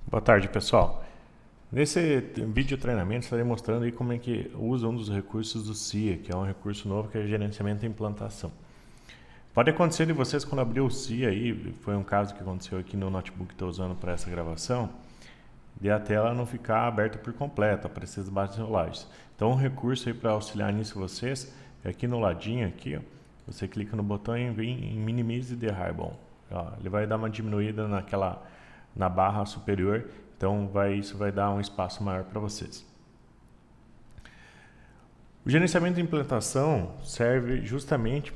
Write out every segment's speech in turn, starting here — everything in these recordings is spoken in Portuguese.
Boa tarde, pessoal. Nesse vídeo treinamento estarei mostrando aí como é que usa um dos recursos do CIA, que é um recurso novo que é gerenciamento e implantação. Pode acontecer de vocês quando abrir o CIA aí, foi um caso que aconteceu aqui no notebook que estou usando para essa gravação, de a tela não ficar aberta por completo, aparecer as barras rolagens. Então um recurso aí para auxiliar nisso vocês é aqui no ladinho aqui, ó, você clica no botão e vem em Minimize the Ribbon. Ele vai dar uma diminuída na barra superior, então isso vai dar um espaço maior para vocês. O gerenciamento de implantação serve justamente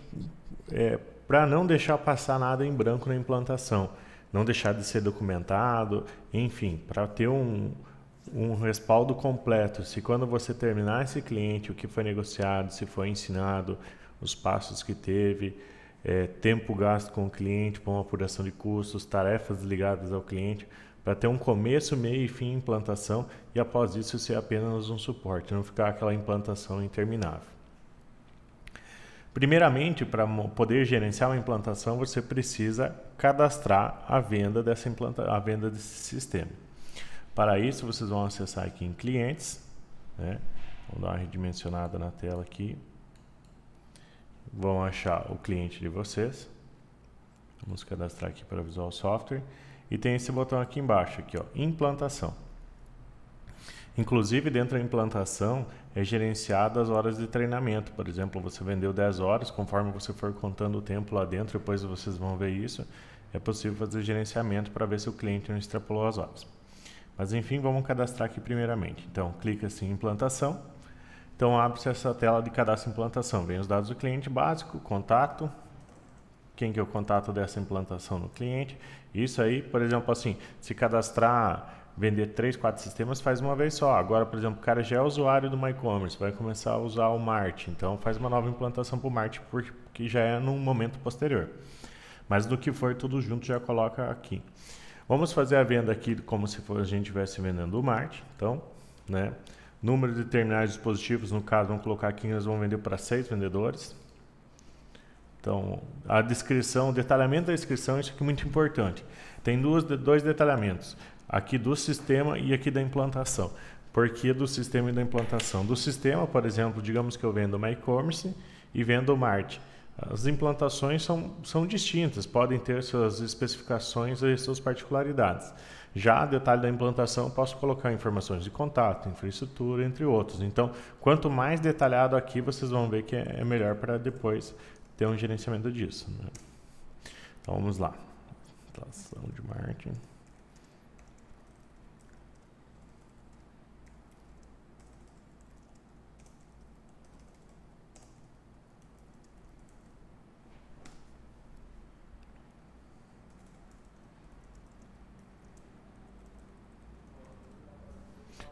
para não deixar passar nada em branco na implantação, não deixar de ser documentado, enfim, para ter um respaldo completo. Se quando você terminar esse cliente, o que foi negociado, se foi ensinado, os passos que teve, tempo gasto com o cliente, com apuração de custos, tarefas ligadas ao cliente, para ter um começo, meio e fim implantação e após isso ser apenas um suporte, não ficar aquela implantação interminável. Primeiramente, para poder gerenciar uma implantação, você precisa cadastrar a venda desse sistema. Para isso, vocês vão acessar aqui em clientes, né? Vamos dar uma redimensionada na tela aqui. Vão achar o cliente de vocês. Vamos cadastrar aqui para Visual Software. E tem esse botão aqui embaixo, aqui, ó, implantação. Inclusive, dentro da implantação, é gerenciado as horas de treinamento. Por exemplo, você vendeu 10 horas, conforme você for contando o tempo lá dentro, depois vocês vão ver isso, é possível fazer gerenciamento para ver se o cliente não extrapolou as horas. Mas enfim, vamos cadastrar aqui primeiramente. Então, clica assim em implantação. Então, abre-se essa tela de cadastro e implantação. Vem os dados do cliente básico, contato, quem que é o contato dessa implantação no cliente. Isso aí, por exemplo, assim, se cadastrar, vender 3, 4 sistemas, faz uma vez só. Agora, por exemplo, o cara já é usuário do MyCommerce, vai começar a usar o Mart, então faz uma nova implantação para o Mart, porque já é num momento posterior. Mas do que for tudo junto, já coloca aqui. Vamos fazer a venda aqui como se a gente estivesse vendendo o Mart. Então, né, número de terminais dispositivos, no caso, vamos colocar aqui, nós vamos vender para 6 vendedores. Então, a descrição, o detalhamento da descrição, isso aqui é muito importante. Tem dois detalhamentos, aqui do sistema e aqui da implantação. Por que do sistema e da implantação? Do sistema, por exemplo, digamos que eu vendo o MyCommerce e vendo o Mart. As implantações são distintas, podem ter suas especificações e suas particularidades. Já o detalhe da implantação, eu posso colocar informações de contato, infraestrutura, entre outros. Então, quanto mais detalhado aqui, vocês vão ver que é melhor para depois ter um gerenciamento disso, né? Então vamos lá. Instalação de marketing.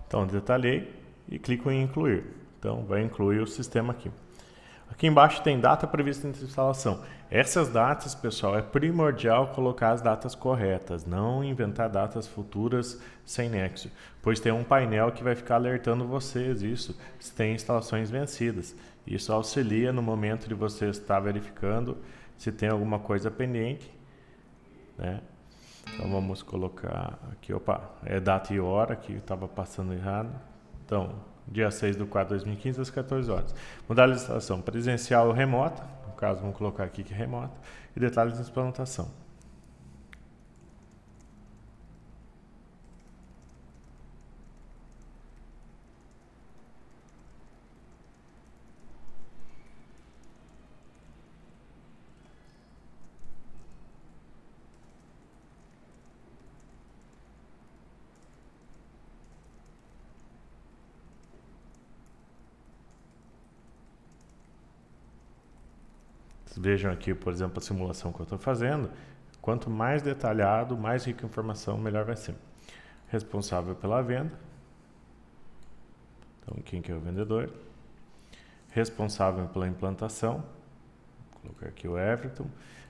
Então detalhei e clico em incluir. Então vai incluir o sistema aqui. Aqui embaixo tem data prevista de instalação. Essas datas, pessoal, é primordial colocar as datas corretas, não inventar datas futuras sem nexo, pois tem um painel que vai ficar alertando vocês isso, se tem instalações vencidas. Isso auxilia no momento de você estar verificando se tem alguma coisa pendente, né? Então vamos colocar aqui, é data e hora, que estava passando errado. Então, dia 6/4/2015, às 14 horas. Modalidade de instalação presencial ou remota, no caso vamos colocar aqui que é remota, e detalhes de implantação. Vejam aqui, por exemplo, a simulação que eu estou fazendo. Quanto mais detalhado, mais rica a informação, melhor vai ser. Responsável pela venda. Então, quem que é o vendedor? Responsável pela implantação. Vou colocar aqui o Everton.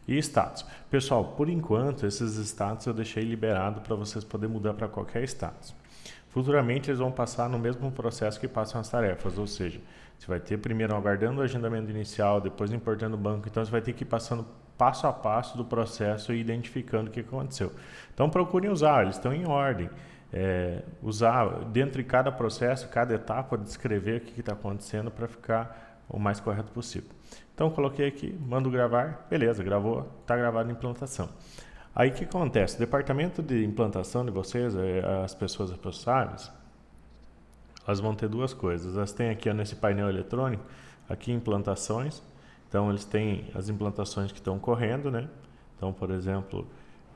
E status. Pessoal, por enquanto, esses status eu deixei liberado para vocês poderem mudar para qualquer status. Futuramente eles vão passar no mesmo processo que passam as tarefas, ou seja, você vai ter primeiro aguardando o agendamento inicial, depois importando o banco, então você vai ter que ir passando passo a passo do processo e identificando o que aconteceu. Então procurem usar, eles estão em ordem. usar dentro de cada processo, cada etapa, descrever o que está acontecendo para ficar o mais correto possível. Então, coloquei aqui, mando gravar, beleza, gravou, está gravado a implantação. Aí, o que acontece? O departamento de implantação de vocês, as pessoas responsáveis, elas vão ter duas coisas. Elas têm aqui nesse painel eletrônico, aqui implantações. Então, eles têm as implantações que estão correndo, né? Então, por exemplo,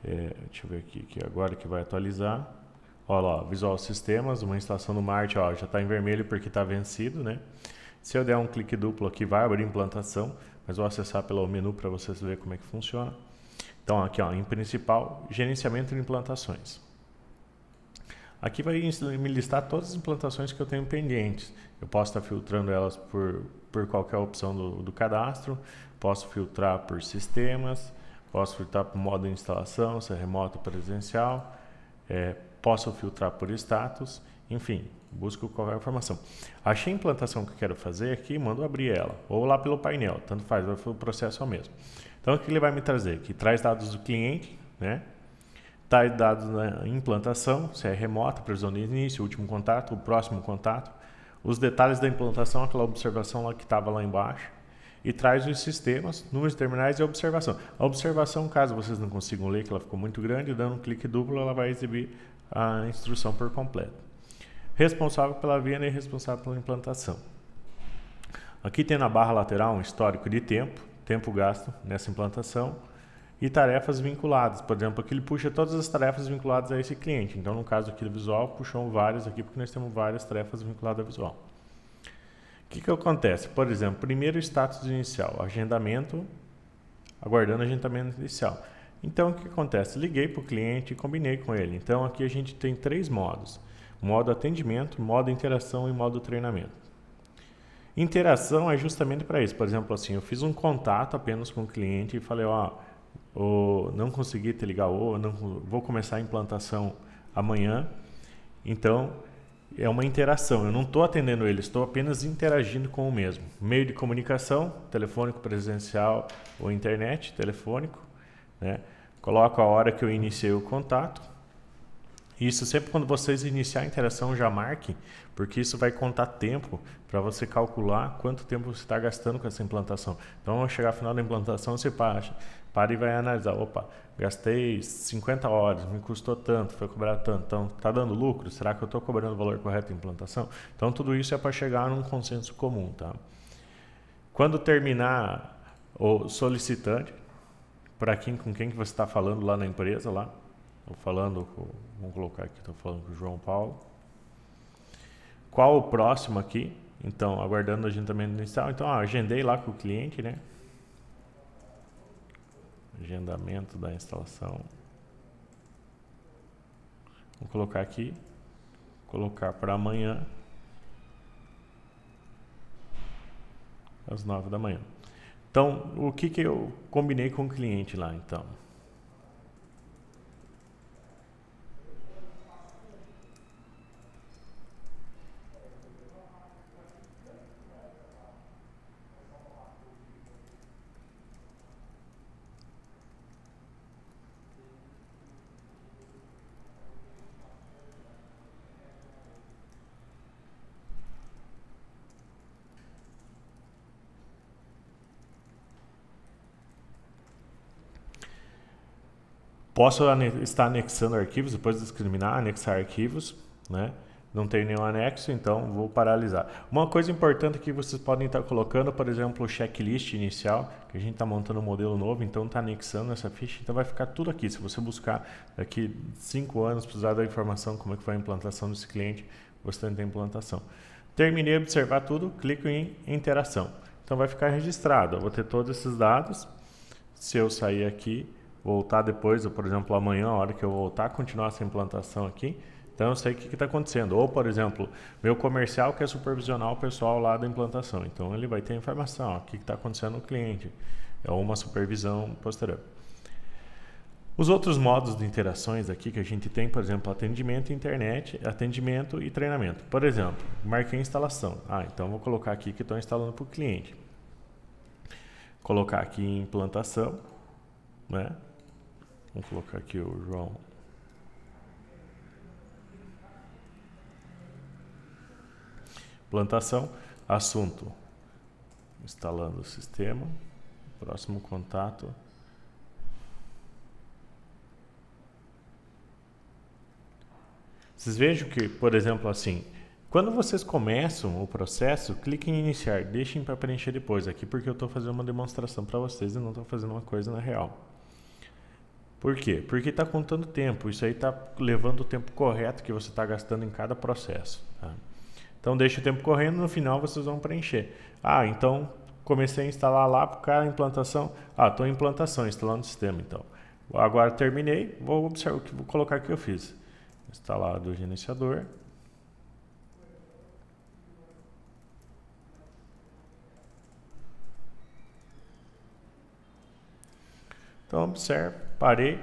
deixa eu ver aqui, que agora que vai atualizar. Olha lá, Visual Sistemas, uma instalação do Marte, ó, já está em vermelho porque está vencido, né? Se eu der um clique duplo aqui, vai abrir implantação, mas vou acessar pelo menu para vocês verem como é que funciona. Então, aqui, ó, em principal, gerenciamento de implantações. Aqui vai me listar todas as implantações que eu tenho pendentes. Eu posso estar filtrando elas por qualquer opção do cadastro, posso filtrar por sistemas, posso filtrar por modo de instalação, se é remoto ou presencial, posso filtrar por status, enfim, busco qualquer informação. Achei a implantação que eu quero fazer aqui, mando abrir ela, ou lá pelo painel, tanto faz, o processo é o mesmo. Então, o que ele vai me trazer? Que traz dados do cliente, né? Traz dados da implantação, se é remota, previsão de início, último contato, o próximo contato, os detalhes da implantação, aquela observação lá que estava lá embaixo, e traz os sistemas, números de terminais e a observação. A observação, caso vocês não consigam ler, que ela ficou muito grande, dando um clique duplo, ela vai exibir a instrução por completo. Responsável pela venda e responsável pela implantação. Aqui tem na barra lateral um histórico de tempo gasto nessa implantação, e tarefas vinculadas. Por exemplo, aqui ele puxa todas as tarefas vinculadas a esse cliente. Então, no caso aqui do visual, puxou várias aqui, porque nós temos várias tarefas vinculadas ao visual. O que acontece? Por exemplo, primeiro status inicial, agendamento, aguardando agendamento inicial. Então, o que acontece? Liguei para o cliente e combinei com ele. Então, aqui a gente tem 3 modos. Modo atendimento, modo interação e modo treinamento. Interação é justamente para isso. Por exemplo, assim, eu fiz um contato apenas com o cliente e falei, ó, não consegui te ligar ou não vou começar a implantação amanhã. Então, é uma interação. Eu não estou atendendo ele, estou apenas interagindo com o mesmo. Meio de comunicação, telefônico, presencial ou internet, telefônico, né? Coloco a hora que eu iniciei o contato. Isso sempre quando vocês iniciar a interação já marque, porque isso vai contar tempo para você calcular quanto tempo você está gastando com essa implantação. Então, ao chegar ao final da implantação, você para e vai analisar. Opa, gastei 50 horas, me custou tanto, foi cobrado tanto. Então, está dando lucro? Será que eu estou cobrando o valor correto da implantação? Então, tudo isso é para chegar num consenso comum. Tá? Quando terminar o solicitante, com quem que você está falando lá na empresa, lá, vamos colocar aqui, estou falando com o João Paulo. Qual o próximo aqui? Então, aguardando o agendamento inicial. Então, agendei lá com o cliente, né? Agendamento da instalação. Vou colocar aqui. Colocar para amanhã. Às 9 da manhã. Então, o que eu combinei com o cliente lá, então? Posso estar anexando arquivos, depois discriminar, anexar arquivos, né? Não tem nenhum anexo, então vou paralisar. Uma coisa importante que vocês podem estar colocando, por exemplo, o checklist inicial, que a gente está montando um modelo novo, então está anexando essa ficha, então vai ficar tudo aqui. Se você buscar daqui 5 anos, precisar da informação, como é que foi a implantação desse cliente, você tem a implantação. Terminei de observar tudo, clico em interação. Então vai ficar registrado, eu vou ter todos esses dados. Se eu sair aqui, voltar depois, ou, por exemplo, amanhã, a hora que eu voltar, continuar essa implantação aqui, então eu sei o que está acontecendo. Ou, por exemplo, meu comercial quer supervisionar o pessoal lá da implantação, então ele vai ter a informação, ó, o que está acontecendo no cliente, é uma supervisão posterior. Os outros modos de interações aqui que a gente tem, por exemplo, atendimento, internet, atendimento e treinamento. Por exemplo, marquei instalação. Então vou colocar aqui que estou instalando para o cliente. Colocar aqui em implantação, né? Vamos colocar aqui o João. Implantação, assunto, instalando o sistema, próximo contato. Vocês vejam que, por exemplo, assim, quando vocês começam o processo, cliquem em iniciar, deixem para preencher depois aqui, porque eu estou fazendo uma demonstração para vocês e não estou fazendo uma coisa na real. Por quê? Porque está contando tempo, isso aí está levando o tempo correto que você está gastando em cada processo. Tá? Então deixa o tempo correndo, no final vocês vão preencher. Ah, então comecei a instalar lá para o cara a implantação. Ah, estou em implantação, instalando o sistema então. Agora terminei, vou observar, vou colocar o que eu fiz. Instalado o gerenciador. Então observe, parei.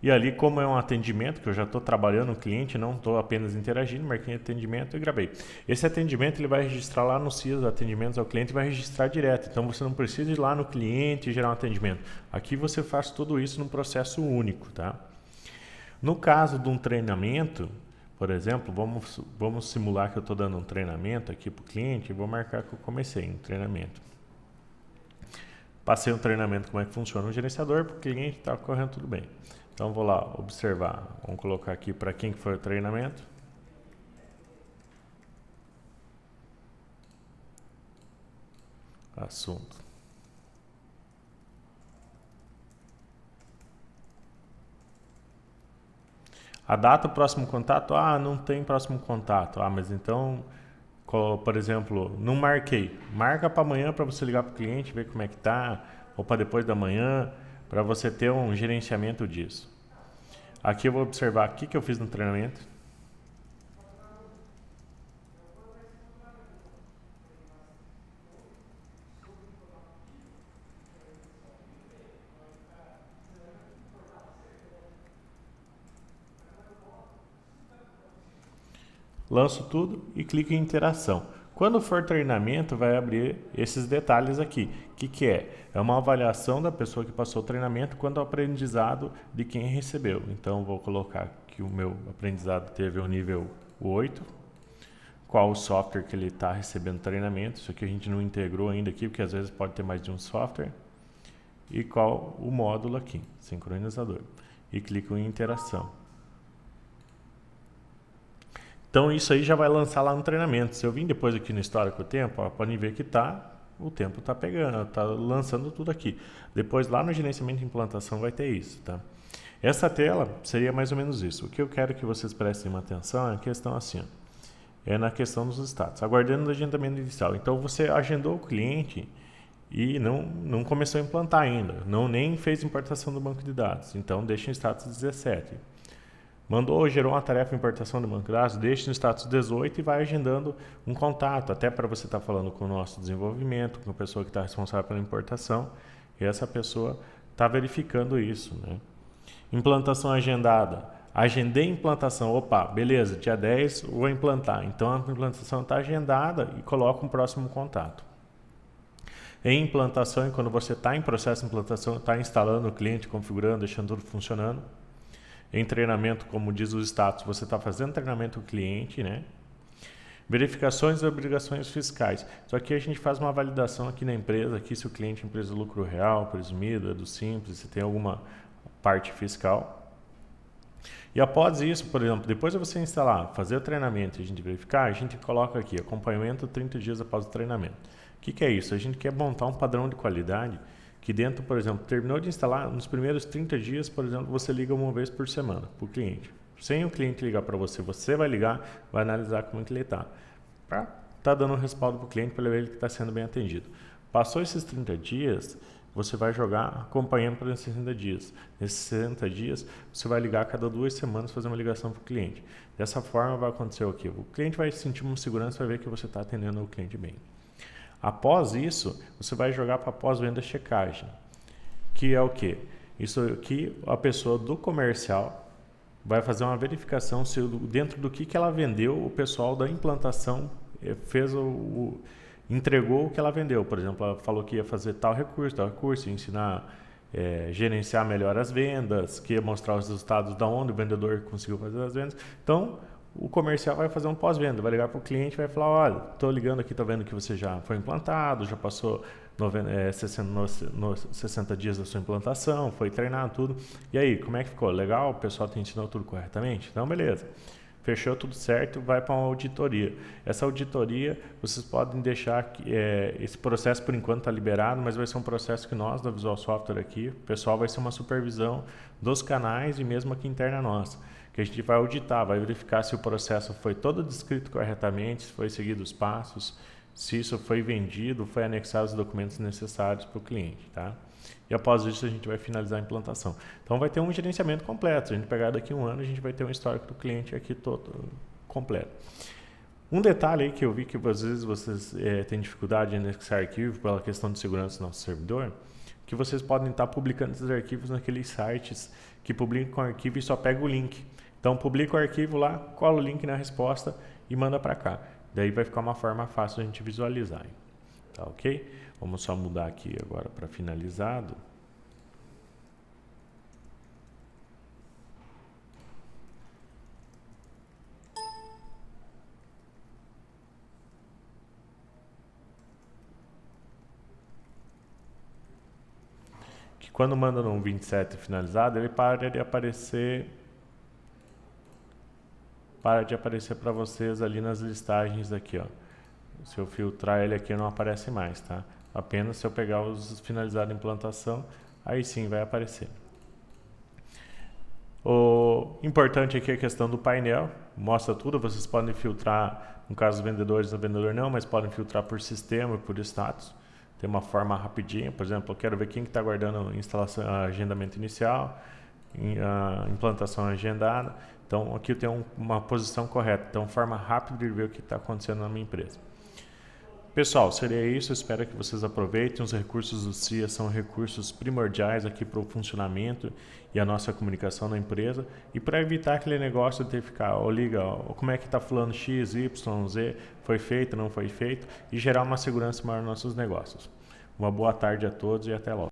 E ali, como é um atendimento, que eu já estou trabalhando no cliente, não estou apenas interagindo, marquei atendimento e gravei. Esse atendimento ele vai registrar lá no CIS, atendimentos ao cliente, vai registrar direto. Então você não precisa ir lá no cliente e gerar um atendimento. Aqui você faz tudo isso num processo único, tá? No caso de um treinamento, por exemplo, vamos simular que eu estou dando um treinamento aqui para o cliente e vou marcar que eu comecei um treinamento. Passei um treinamento como é que funciona o gerenciador, para o cliente está correndo tudo bem. Então vou lá observar, vamos colocar aqui para quem que foi o treinamento. Assunto. A data, próximo contato, não tem próximo contato. Mas então, por exemplo, não marquei. Marca para amanhã para você ligar para o cliente, ver como é que tá, ou para depois da manhã, para você ter um gerenciamento disso. Aqui eu vou observar o que eu fiz no treinamento. Lanço tudo e clico em interação. Quando for treinamento, vai abrir esses detalhes aqui. O que é? É uma avaliação da pessoa que passou o treinamento quanto ao aprendizado de quem recebeu. Então, vou colocar que o meu aprendizado teve o nível 8. Qual o software que ele está recebendo treinamento. Isso aqui a gente não integrou ainda aqui, porque às vezes pode ter mais de um software. E qual o módulo aqui, sincronizador. E clico em interação. Então isso aí já vai lançar lá no treinamento. Se eu vim depois aqui no histórico do tempo, podem ver que o tempo está pegando, está lançando tudo aqui. Depois lá no gerenciamento de implantação vai ter isso, tá? Essa tela seria mais ou menos isso. O que eu quero que vocês prestem atenção é a questão assim, é na questão dos status, aguardando o agendamento inicial. Então você agendou o cliente e não começou a implantar ainda, nem fez importação do banco de dados. Então deixa em status 17. Mandou, gerou uma tarefa de importação do banco de dados, deixa no status 18 e vai agendando um contato, até para você estar falando com o nosso desenvolvimento, com a pessoa que está responsável pela importação, e essa pessoa está verificando isso, né? Implantação agendada. Agendei implantação, opa, beleza, dia 10 vou implantar. Então a implantação está agendada e coloca um próximo contato. Em implantação, quando você está em processo de implantação, está instalando o cliente, configurando, deixando tudo funcionando. Em treinamento, como diz o status, você está fazendo treinamento do cliente, né? Verificações e obrigações fiscais. Só que a gente faz uma validação aqui na empresa, aqui se o cliente é empresa de lucro real, presumido, é do simples, se tem alguma parte fiscal. E após isso, por exemplo, depois de você instalar, fazer o treinamento e a gente verificar, a gente coloca aqui acompanhamento 30 dias após o treinamento. O que é isso? A gente quer montar um padrão de qualidade que dentro, por exemplo, terminou de instalar, nos primeiros 30 dias, por exemplo, você liga uma vez por semana para o cliente. Sem o cliente ligar para você, você vai ligar, vai analisar como é que ele está. Para estar dando um respaldo para o cliente, para ver ele que está sendo bem atendido. Passou esses 30 dias, você vai jogar acompanhando por esses 60 dias. Nesses 60 dias, você vai ligar a cada 2 semanas, fazer uma ligação para o cliente. Dessa forma, vai acontecer o quê? O cliente vai sentir uma segurança, vai ver que você está atendendo o cliente bem. Após isso, você vai jogar para pós-venda checagem, que é o quê? Isso aqui, a pessoa do comercial vai fazer uma verificação se dentro do que ela vendeu, o pessoal da implantação entregou o que ela vendeu. Por exemplo, ela falou que ia fazer tal recurso, ensinar, gerenciar melhor as vendas, que ia mostrar os resultados da onde o vendedor conseguiu fazer as vendas. Então, o comercial vai fazer um pós-venda, vai ligar para o cliente e vai falar, olha, estou ligando aqui, estou vendo que você já foi implantado, já passou 60 dias da sua implantação, foi treinado, tudo. E aí, como é que ficou? Legal? O pessoal te ensinou tudo corretamente? Então, beleza. Fechou tudo certo, vai para uma auditoria. Essa auditoria, vocês podem deixar que esse processo por enquanto está liberado, mas vai ser um processo que nós da Visual Software aqui, o pessoal vai ser uma supervisão dos canais e mesmo aqui interna nossa, que a gente vai auditar, vai verificar se o processo foi todo descrito corretamente, se foi seguido os passos, se isso foi vendido, foi anexado os documentos necessários para o cliente, tá? E após isso a gente vai finalizar a implantação. Então vai ter um gerenciamento completo. Se a gente pegar daqui a um ano, a gente vai ter um histórico do cliente aqui todo completo. Um detalhe aí que eu vi que às vezes vocês têm dificuldade em anexar arquivo pela questão de segurança do nosso servidor, que vocês podem estar publicando esses arquivos naqueles sites que publicam o arquivo e só pega o link. Então publica o arquivo lá, cola o link na resposta e manda para cá. Daí vai ficar uma forma fácil de a gente visualizar. Tá ok? Vamos só mudar aqui agora para finalizado. Que quando manda no 27 finalizado, ele para de aparecer para vocês ali nas listagens aqui, ó. Se eu filtrar ele aqui não aparece mais, tá? Apenas se eu pegar os finalizados de implantação, aí sim vai aparecer. O importante aqui é a questão do painel, mostra tudo, vocês podem filtrar, no caso dos vendedores, o vendedor não, mas podem filtrar por sistema e por status. Tem uma forma rapidinha, por exemplo, eu quero ver quem está guardando instalação, agendamento inicial, a implantação agendada. Então aqui eu tenho uma posição correta, então forma rápida de ver o que está acontecendo na minha empresa. Pessoal, seria isso, eu espero que vocês aproveitem. Os recursos do CIA são recursos primordiais aqui para o funcionamento e a nossa comunicação na empresa. E para evitar aquele negócio de ter que ficar, liga, como é que está fulano X, Y, Z, foi feito, não foi feito, e gerar uma segurança maior nos nossos negócios. Uma boa tarde a todos e até logo.